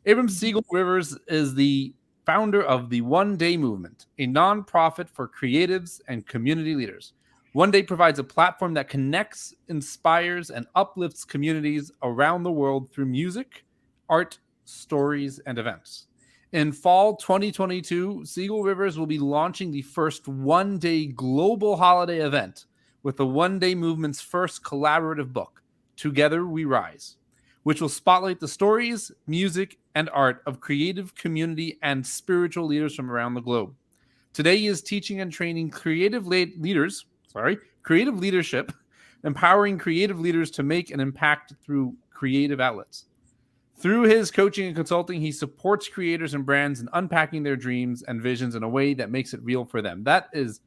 Abram Siegel-Rivers is the founder of the One Day Movement, a nonprofit for creatives and community leaders. One Day provides a platform that connects, inspires, and uplifts communities around the world through music, art, stories, and events. In fall 2022, Siegel-Rivers will be launching the first one-day global holiday event with the One Day Movement's first collaborative book, Together We Rise, which will spotlight the stories, music, and art of creative community and spiritual leaders from around the globe. Today he is teaching and training creative leadership, empowering creative leaders to make an impact through creative outlets. Through his coaching and consulting, he supports creators and brands in unpacking their dreams and visions in a way that makes it real for them. That is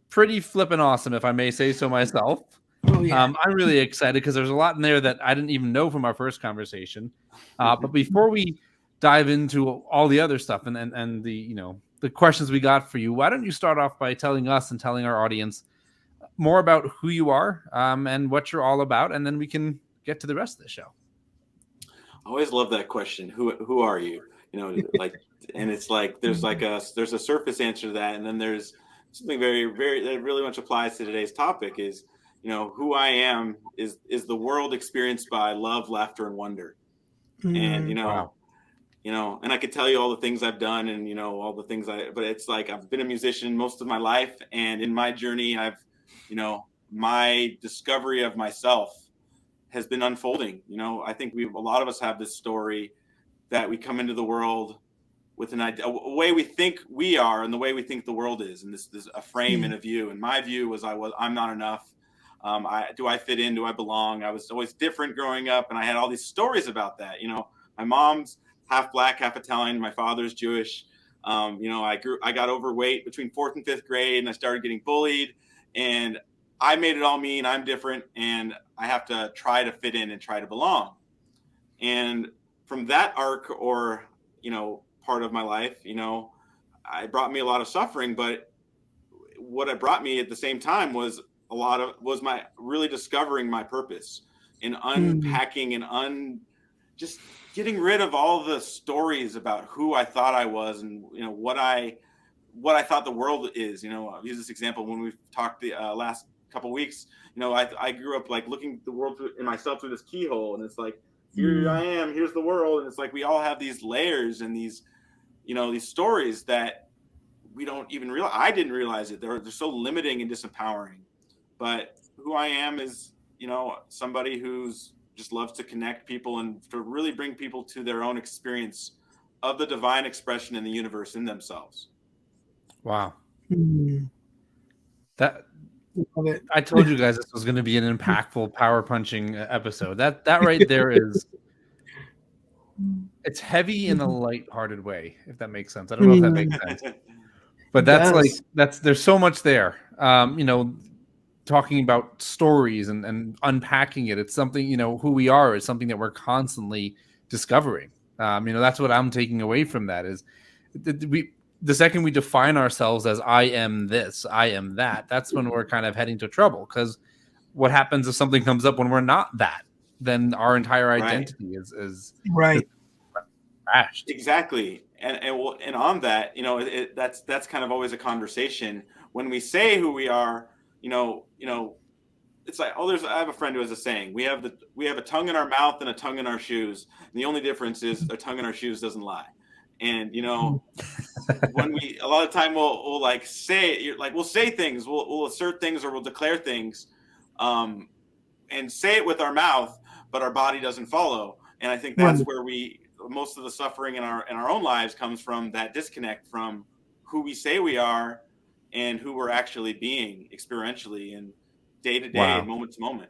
pretty flippin' awesome, if I may say so myself. Oh yeah. I'm really excited because there's a lot in there that I didn't even know from our first conversation. But before we dive into all the other stuff and the questions we got for you, why don't you start off by telling us and telling our audience more about who you are and what you're all about, and then we can get to the rest of the show. I always love that question. Who are you? Like, and it's like there's a surface answer to that, and then there's something very, very that really much applies to today's topic is, who I am is the world experienced by love, laughter, and wonder. And Wow. And I could tell you all the things I've done and all the things but it's like I've been a musician most of my life, and in my journey I've my discovery of myself has been unfolding. I think a lot of us have this story that we come into the world with an idea, a way we think we are and the way we think the world is, and this a frame and a view. And my view was I'm not enough. Do I fit in? Do I belong? I was always different growing up, and I had all these stories about that. My mom's half black, half Italian. My father's Jewish. I got overweight between 4th and 5th grade, and I started getting bullied, and I made it all mean I'm different, and I have to try to fit in and try to belong. And from that arc, or part of my life, it brought me a lot of suffering. But what it brought me at the same time was my really discovering my purpose and unpacking and just getting rid of all the stories about who I thought I was and what I thought the world is. I'll use this example when we've talked the last couple weeks. I grew up like looking the world in myself through this keyhole, and it's like, here I am, here's the world. And it's like we all have these layers and these these stories that we don't even realize. I didn't realize it. They're so limiting and disempowering. But who I am is somebody who's just loves to connect people and to really bring people to their own experience of the divine expression in the universe in themselves. Wow. That I told you guys this was going to be an impactful, power punching episode. That right there is, it's heavy in a lighthearted way, if that makes sense. I don't know if that makes sense, but there's so much there. Talking about stories and unpacking it. It's something, who we are is something that we're constantly discovering. That's what I'm taking away from that is the second we define ourselves as I am this, I am that, that's when we're kind of heading to trouble. Because what happens if something comes up when we're not that? Then our entire identity is right. Crashed. Exactly. And on that, that's kind of always a conversation when we say who we are. It's like, I have a friend who has a saying: we have a tongue in our mouth and a tongue in our shoes, and the only difference is a tongue in our shoes doesn't lie. And when we a lot of time we'll like say, we'll say things, we'll assert things, or we'll declare things, and say it with our mouth, but our body doesn't follow. And I think that's where most of the suffering in our own lives comes from, that disconnect from who we say we are and who we're actually being experientially and day to day and moment to moment.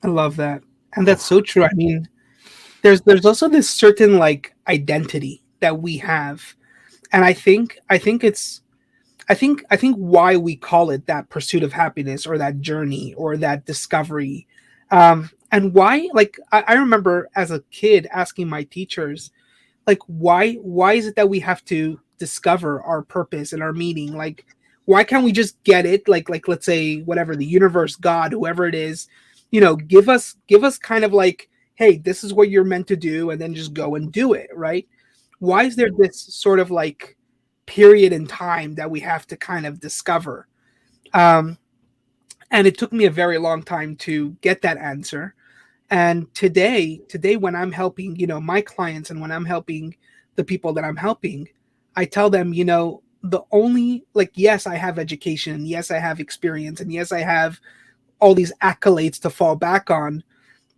I love that. And that's so true. I mean, there's also this certain like identity that we have. And I think why we call it that pursuit of happiness or that journey or that discovery. And why, like, I remember as a kid asking my teachers, like, why is it that we have to discover our purpose and our meaning? Like, why can't we just get it? Like let's say whatever, the universe, God, whoever it is, give us kind of like hey, this is what you're meant to do, and then just go and do it, right? Why is there this sort of like period in time that we have to kind of discover? Um, and it took me a very long time to get that answer. And today, when I'm helping, my clients, and when I'm helping the people that I'm helping, I tell them, the only, like, yes, I have education, and yes, I have experience, and yes, I have all these accolades to fall back on,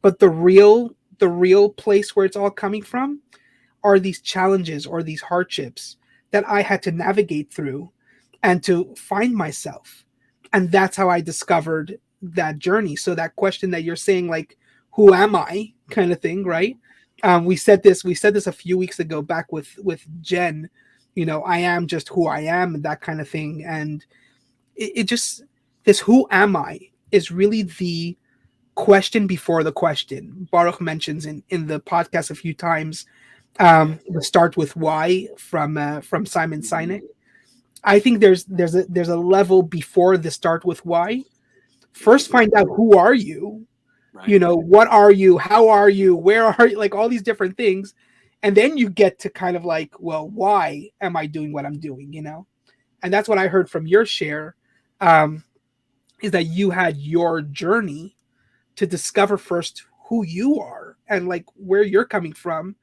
but the real place where it's all coming from are these challenges or these hardships that I had to navigate through and to find myself. And that's how I discovered that journey. So that question that you're saying, like, who am I, kind of thing, right? We said this a few weeks ago back with Jen. I am just who I am, and that kind of thing. And it just, this who am I is really the question before the question. Baruch mentions in the podcast a few times, the start with why from Simon Sinek. I think there's a level before the start with why. First, find out who are you. Right. What are you? How are you? Where are you? Like, all these different things, and then you get to kind of like, well, why am I doing what I'm doing? And that's what I heard from your share, is that you had your journey to discover first who you are and like where you're coming from,